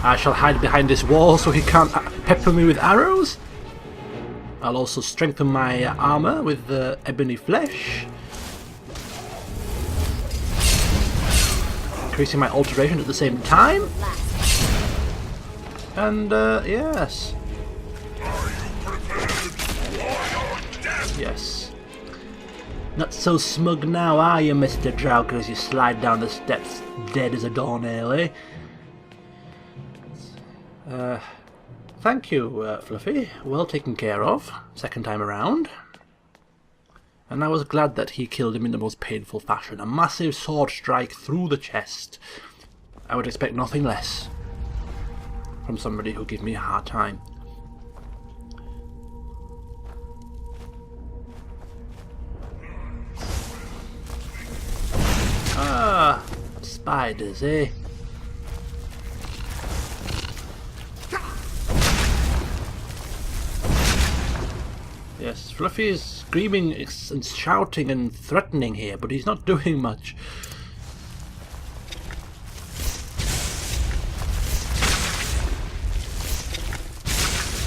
I shall hide behind this wall so he can't pepper me with arrows. I'll also strengthen my armor with the ebony flesh, increasing my alteration at the same time. And yes. Yes. Not so smug now, are you, Mr. Drowker, as you slide down the steps dead as a doornail, eh? Thank you, Fluffy. Well taken care of. Second time around. And I was glad that he killed him in the most painful fashion. A massive sword strike through the chest. I would expect nothing less from somebody who gave me a hard time. Ah, spiders, eh? Yes, Fluffy is screaming and shouting and threatening here, but he's not doing much.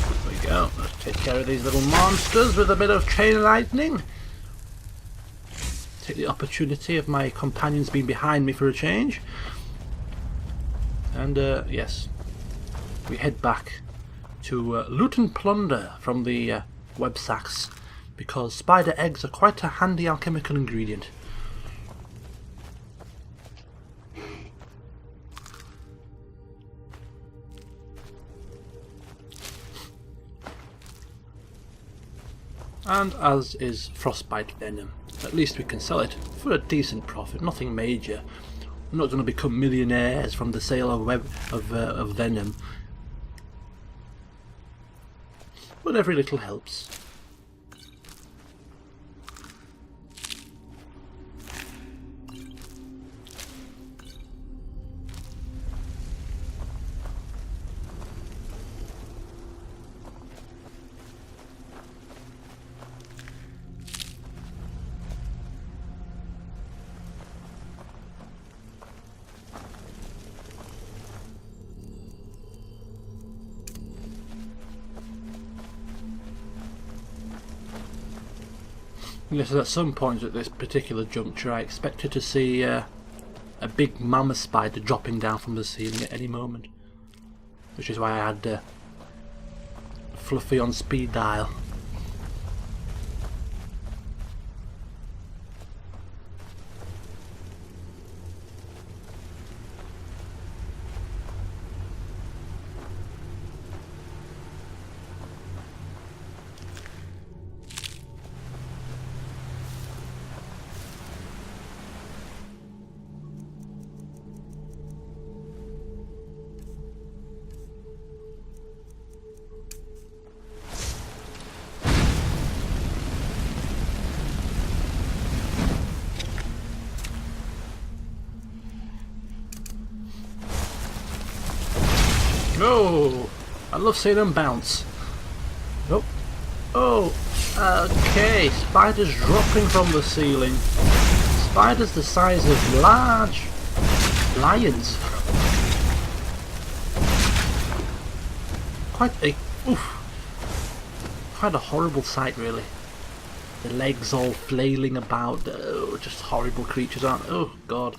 There we go. Let's take care of these little monsters with a bit of chain lightning. Take the opportunity of my companions being behind me for a change. And yes, we head back to loot and plunder from the web sacks, because spider eggs are quite a handy alchemical ingredient. And as is frostbite venom. At least we can sell it for a decent profit, nothing major. We're not going to become millionaires from the sale of venom. But every little helps. Yes, at some point at this particular juncture I expected to see a big mama spider dropping down from the ceiling at any moment. Which is why I had Fluffy on speed dial. Oh, I love seeing them bounce. Oh, oh, okay, spiders dropping from the ceiling. Spiders the size of large lions. Quite a horrible sight, really. The legs all flailing about. Oh, just horrible creatures, aren't they? Oh, God.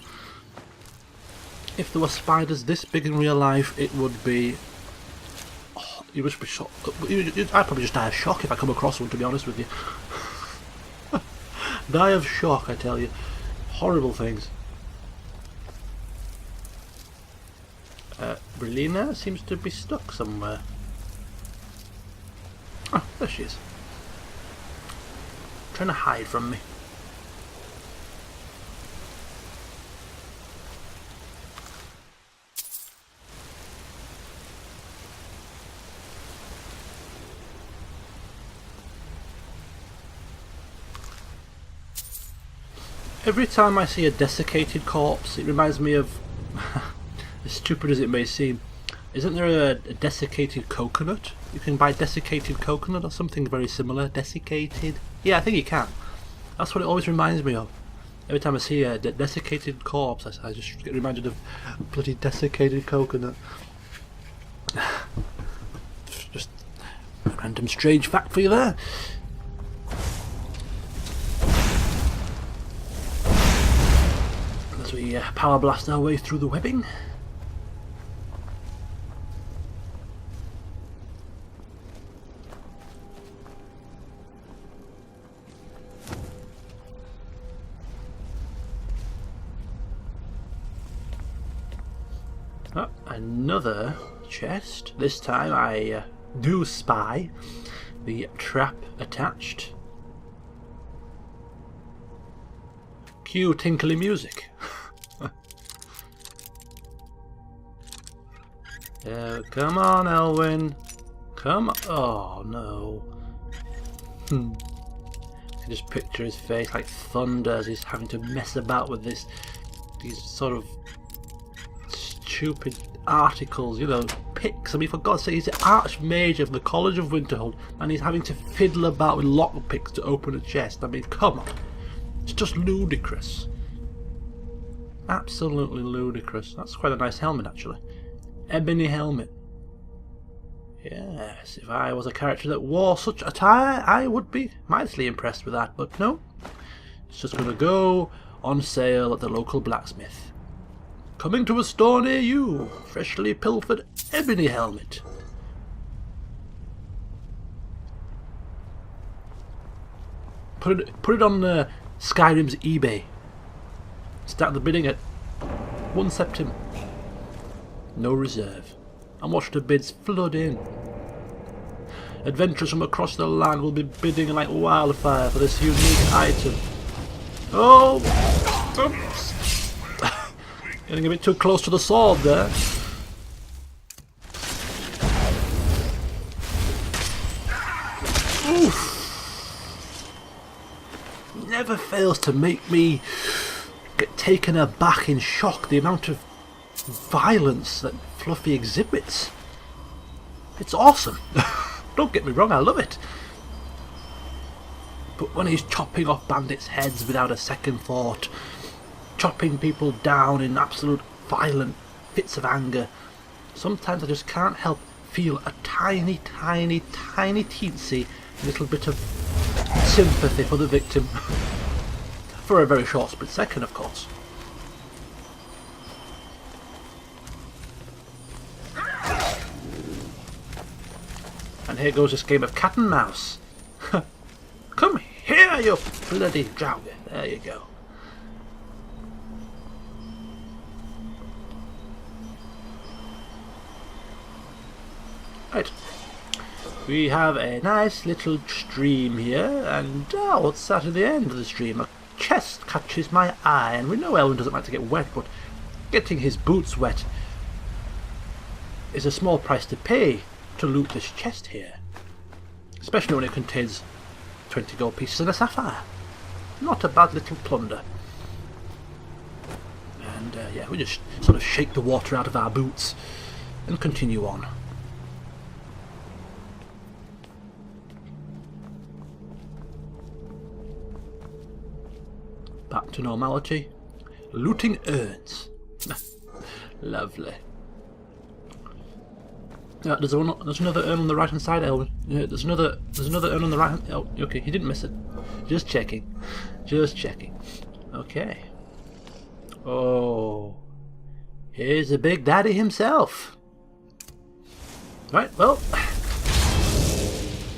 If there were spiders this big in real life, it would be... Oh, you must be shocked. I'd probably just die of shock if I come across one, to be honest with you. Die of shock, I tell you. Horrible things. Brillina seems to be stuck somewhere. Oh, there she is. Trying to hide from me. Every time I see a desiccated corpse, it reminds me of, as stupid as it may seem, isn't there a desiccated coconut? You can buy desiccated coconut or something very similar. Desiccated? Yeah, I think you can. That's what it always reminds me of. Every time I see a desiccated corpse, I just get reminded of bloody desiccated coconut. Random strange fact for you there. As we power blast our way through the webbing. Oh, another chest. This time I do spy the trap attached. Cue tinkly music. Come on, Elwynn. Come on. Oh no. I can just picture his face like thunder as he's having to mess about with these sort of stupid articles, you know, picks. I mean, for God's sake, he's the Archmage of the College of Winterhold, and he's having to fiddle about with lockpicks to open a chest. I mean, come on. It's just ludicrous. Absolutely ludicrous. That's quite a nice helmet, actually. Ebony helmet. Yes, if I was a character that wore such attire, I would be mightily impressed with that, but no. It's just going to go on sale at the local blacksmith. Coming to a store near you, freshly pilfered ebony helmet. Put it on Skyrim's eBay. Start the bidding at 1 September. No reserve. And watch the bids flood in. Adventurers from across the land will be bidding like wildfire for this unique item. Oh! Oops! Getting a bit too close to the sword there. Oof! Never fails to make me get taken aback in shock, the amount of violence that Fluffy exhibits. It's awesome. Don't get me wrong, I love it. But when he's chopping off bandits' heads without a second thought, chopping people down in absolute violent fits of anger, sometimes I just can't help feel a tiny, tiny, tiny teensy little bit of sympathy for the victim. For a very short split second, of course. And here goes this game of cat and mouse. Come here, you bloody draugr. There you go. Right. We have a nice little stream here, and what's that at the end of the stream? A chest catches my eye, and we know Elwynn doesn't like to get wet, but getting his boots wet is a small price to pay to loot this chest here. Especially when it contains 20 gold pieces and a sapphire. Not a bad little plunder. And yeah, we just sort of shake the water out of our boots and continue on. Back to normality. Looting urns. Lovely. There's another urn on the right hand side, Elwynn. There's another urn on the right hand. Oh, okay, he didn't miss it. Just checking. Just checking. Okay. Oh, here's the Big Daddy himself. Right. Well,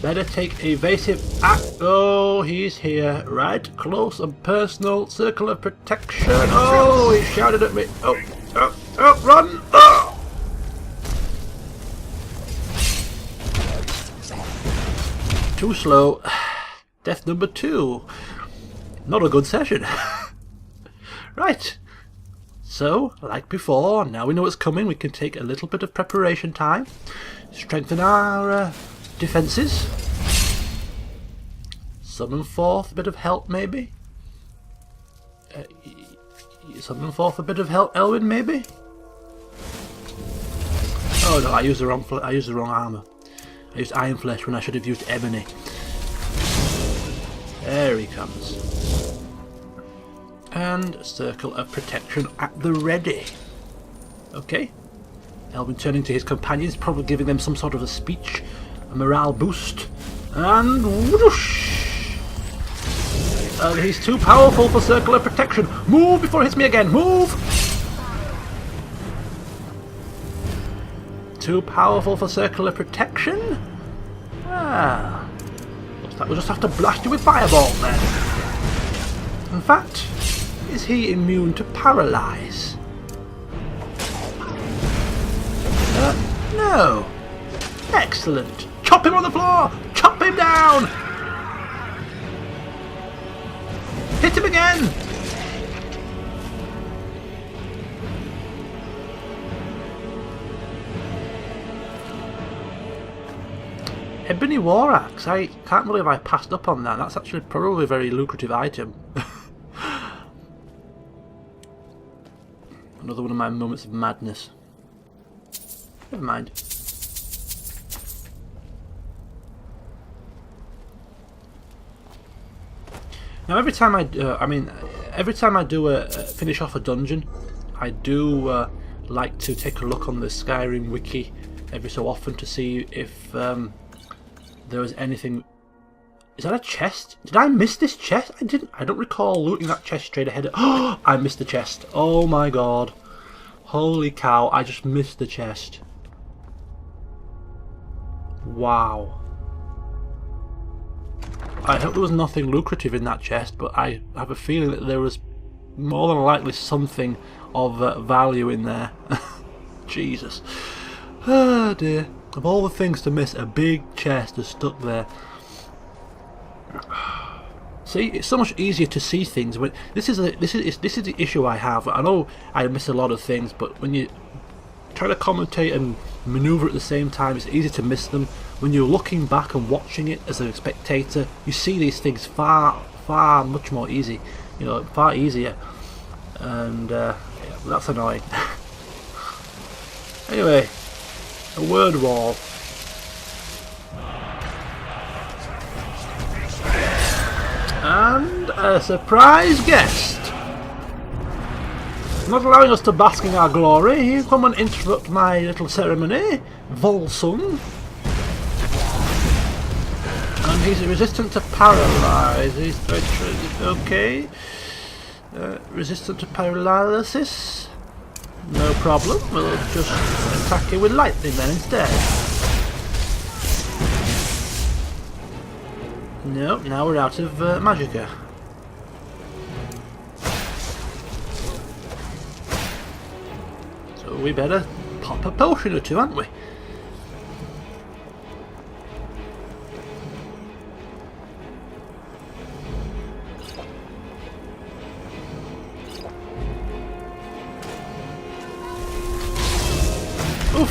better take evasive act. Oh, he's here. Right, close and personal. Circle of protection. Oh, he shouted at me. Oh, run! Oh! Too slow. Death number 2. Not a good session. Right. So, like before, now we know what's coming, we can take a little bit of preparation time. Strengthen our defences. Summon forth a bit of help, maybe. Summon forth a bit of help, Elwynn, maybe. Oh no, I used the wrong armour. I used iron flesh when I should have used ebony. There he comes. And a circle of protection at the ready. Okay. Elwynn turning to his companions, probably giving them some sort of a speech a morale boost, and whoosh! He's too powerful for circular protection. Move before it hits me again. Move! Too powerful for circular protection? Ah. Looks like we'll just have to blast you with fireball then. In fact, is he immune to paralyze? No. Excellent. Chop him on the floor! Chop him down! Hit him again! Ebony War Axe. I can't believe I passed up on that. That's actually probably a very lucrative item. Another one of my moments of madness. Never mind. Now every time every time I do finish off a dungeon, I do like to take a look on the Skyrim wiki every so often to see if there was anything. Is that a chest? Did I miss this chest? I don't recall looting that chest straight ahead. Oh, I missed the chest. Oh my god! Holy cow! I just missed the chest. Wow. I hope there was nothing lucrative in that chest, but I have a feeling that there was more than likely something of value in there. Jesus. Oh dear. Of all the things to miss, a big chest is stuck there. See, it's so much easier to see things when this is the issue I have. I know I miss a lot of things, but when you try to commentate and maneuver at the same time, it's easy to miss them. When you're looking back and watching it as a spectator, you see these things far much more easy, you know, far easier, and yeah, that's annoying. Anyway, a word wall. And a surprise guest. Not allowing us to bask in our glory, you come and interrupt my little ceremony. Volsung. And he's resistant to paralyze. He's okay. Resistant to paralysis. No problem. We'll just attack you with lightning then instead. No, now we're out of magicka. So we better pop a potion or two, aren't we? Oof!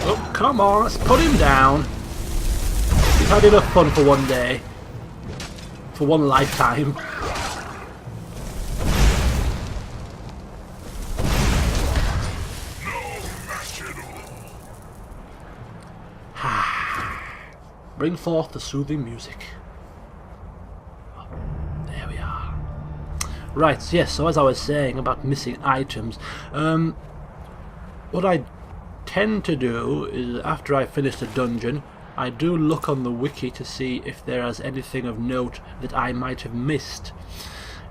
Oh, come on, let's put him down. He's had enough fun for one day. For one lifetime. Bring forth the soothing music. Oh, there we are. Right, yes, so as I was saying about missing items, what I tend to do is after I finish a dungeon, I do look on the wiki to see if there is anything of note that I might have missed.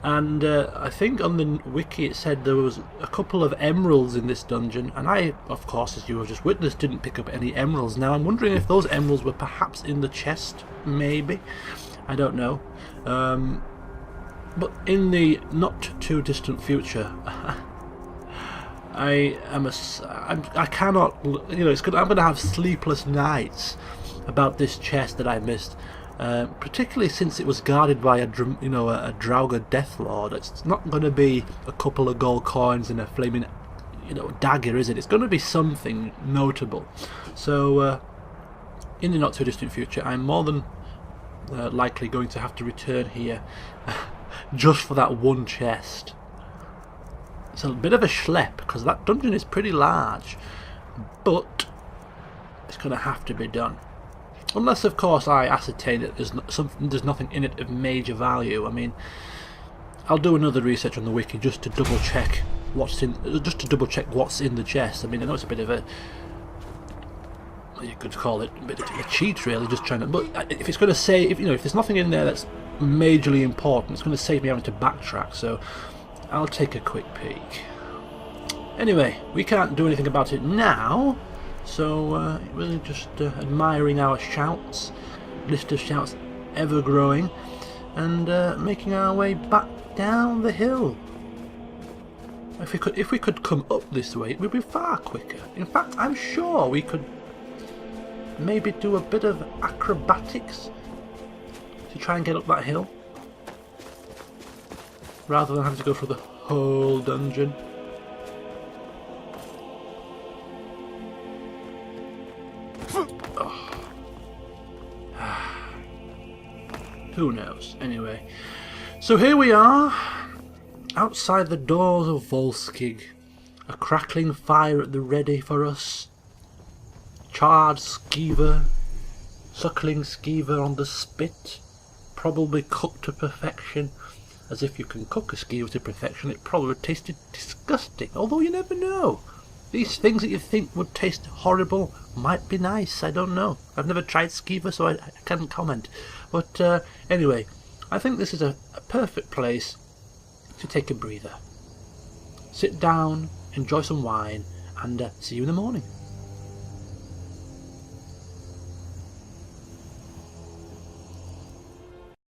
And I think on the wiki it said there was a couple of emeralds in this dungeon, and I, of course, as you have just witnessed, didn't pick up any emeralds. Now I'm wondering if those emeralds were perhaps in the chest, maybe. I don't know. But in the not too distant future, I cannot, you know, I'm going to have sleepless nights about this chest that I missed. Particularly since it was guarded by a Draugr Deathlord. It's not going to be a couple of gold coins and a flaming, dagger, is it? It's going to be something notable. So, in the not too distant future, I'm more than likely going to have to return here just for that one chest. It's a bit of a schlep because that dungeon is pretty large, but it's going to have to be done. Unless, of course, I ascertain that there's nothing in it of major value. I mean, I'll do another research on the wiki just to double check what's in the chest. I mean, I know it's a bit of a, you could call it a bit of a cheat, really, just trying to. But if it's going to say, if there's nothing in there that's majorly important, it's going to save me having to backtrack. So I'll take a quick peek. Anyway, we can't do anything about it now, so we're just admiring our shouts, list of shouts ever growing, and making our way back down the hill. If we could come up this way, it would be far quicker. In fact, I'm sure we could maybe do a bit of acrobatics to try and get up that hill, rather than having to go through the whole dungeon. Who knows? Anyway, so here we are, outside the doors of Volskig, a crackling fire at the ready for us, charred skeever, suckling skeever on the spit, probably cooked to perfection. As if you can cook a skeever to perfection, it probably tasted disgusting, although you never know. These things that you think would taste horrible might be nice, I don't know. I've never tried skeever, so I can't comment. But anyway, I think this is a perfect place to take a breather. Sit down, enjoy some wine, and see you in the morning.